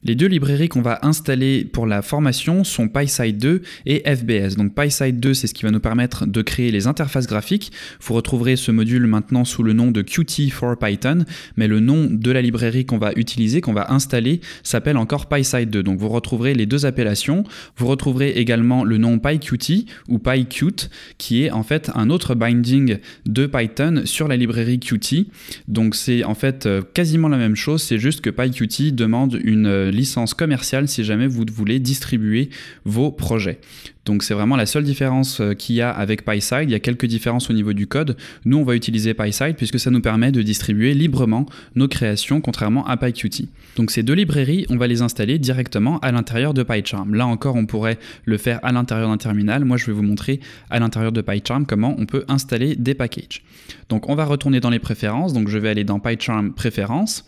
Les deux librairies qu'on va installer pour la formation sont PySide 2 et FBS. Donc PySide 2, c'est ce qui va nous permettre de créer les interfaces graphiques. Vous retrouverez ce module maintenant sous le nom de Qt for Python, mais le nom de la librairie qu'on va utiliser, qu'on va installer, s'appelle encore PySide 2. Donc vous retrouverez les deux appellations. Vous retrouverez également le nom PyQt ou PyQt, qui est en fait un autre binding de Python sur la librairie Qt. Donc c'est en fait quasiment la même chose, c'est juste que PyQt demande une licence commerciale si jamais vous voulez distribuer vos projets. Donc c'est vraiment la seule différence qu'il y a avec PySide. Il y a quelques différences au niveau du code. Nous, on va utiliser PySide puisque ça nous permet de distribuer librement nos créations, contrairement à PyQt. Donc ces deux librairies, on va les installer directement à l'intérieur de PyCharm. Là encore, on pourrait le faire à l'intérieur d'un terminal. Moi, je vais vous montrer à l'intérieur de PyCharm comment on peut installer des packages. Donc on va retourner dans les préférences. Donc je vais aller dans PyCharm préférences.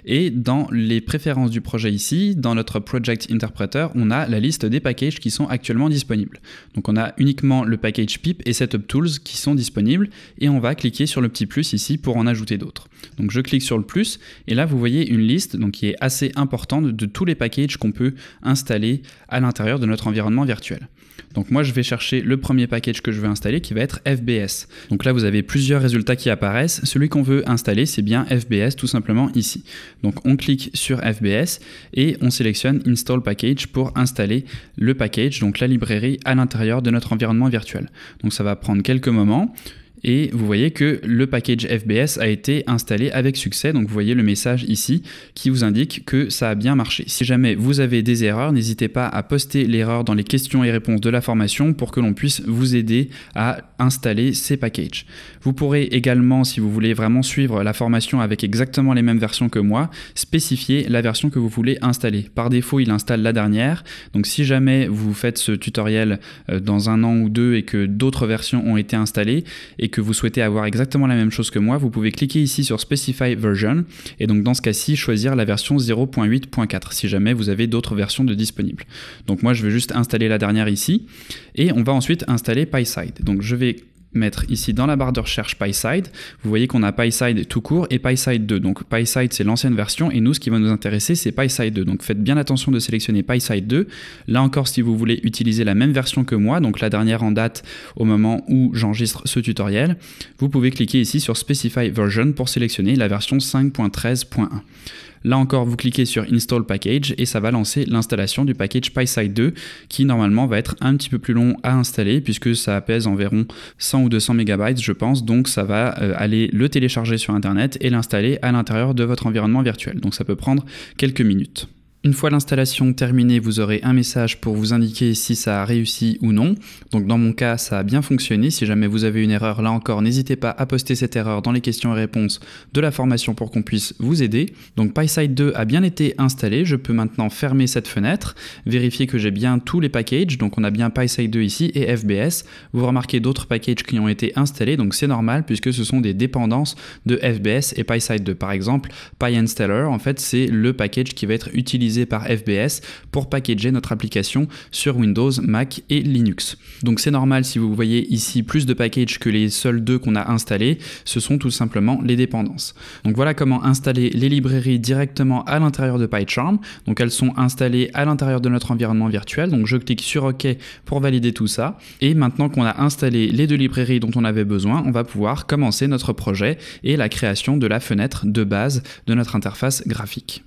Et dans les préférences du projet ici, dans notre Project Interpreter, on a la liste des packages qui sont actuellement disponibles. Donc on a uniquement le package pip et setup tools qui sont disponibles et on va cliquer sur le petit plus ici pour en ajouter d'autres. Donc je clique sur le plus et là vous voyez une liste donc, qui est assez importante de tous les packages qu'on peut installer à l'intérieur de notre environnement virtuel. Donc moi je vais chercher le premier package que je veux installer qui va être FBS. Donc là vous avez plusieurs résultats qui apparaissent. Celui qu'on veut installer c'est bien FBS tout simplement ici. Donc on clique sur FBS et on sélectionne Install Package pour installer le package, donc la librairie à l'intérieur de notre environnement virtuel. Donc ça va prendre quelques moments. Et vous voyez que le package FBS a été installé avec succès. Donc vous voyez le message ici qui vous indique que ça a bien marché. Si jamais vous avez des erreurs, n'hésitez pas à poster l'erreur dans les questions et réponses de la formation pour que l'on puisse vous aider à installer ces packages. Vous pourrez également, si vous voulez vraiment suivre la formation avec exactement les mêmes versions que moi, spécifier la version que vous voulez installer. Par défaut, il installe la dernière. Donc si jamais vous faites ce tutoriel dans un an ou deux et que d'autres versions ont été installées et que vous souhaitez avoir exactement la même chose que moi, vous pouvez cliquer ici sur Specify Version et donc dans ce cas-ci choisir la version 0.8.4 si jamais vous avez d'autres versions de disponibles. Donc moi je vais juste installer la dernière ici et on va ensuite installer PySide. Donc je vais mettre ici dans la barre de recherche PySide, vous voyez qu'on a PySide tout court et PySide 2. Donc PySide c'est l'ancienne version et nous ce qui va nous intéresser c'est PySide 2. Donc faites bien attention de sélectionner PySide 2. Là encore si vous voulez utiliser la même version que moi, donc la dernière en date au moment où j'enregistre ce tutoriel, vous pouvez cliquer ici sur Specify Version pour sélectionner la version 5.13.1. Là encore, vous cliquez sur Install Package et ça va lancer l'installation du package PySide 2 qui normalement va être un petit peu plus long à installer puisque ça pèse environ 100 ou 200 MB je pense, donc ça va aller le télécharger sur internet et l'installer à l'intérieur de votre environnement virtuel. Donc ça peut prendre quelques minutes. Une fois l'installation terminée, vous aurez un message pour vous indiquer si ça a réussi ou non. Donc dans mon cas, ça a bien fonctionné. Si jamais vous avez une erreur, là encore, n'hésitez pas à poster cette erreur dans les questions et réponses de la formation pour qu'on puisse vous aider. Donc PySide 2 a bien été installé. Je peux maintenant fermer cette fenêtre, vérifier que j'ai bien tous les packages. Donc on a bien PySide 2 ici et FBS. Vous remarquez d'autres packages qui ont été installés, donc c'est normal puisque ce sont des dépendances de FBS et PySide 2. Par exemple, PyInstaller, en fait, c'est le package qui va être utilisé par FBS pour packager notre application sur Windows, Mac et Linux. Donc c'est normal si vous voyez ici plus de packages que les seuls deux qu'on a installés, ce sont tout simplement les dépendances. Donc voilà comment installer les librairies directement à l'intérieur de PyCharm. Donc elles sont installées à l'intérieur de notre environnement virtuel. Donc je clique sur OK pour valider tout ça. Et maintenant qu'on a installé les deux librairies dont on avait besoin, on va pouvoir commencer notre projet et la création de la fenêtre de base de notre interface graphique.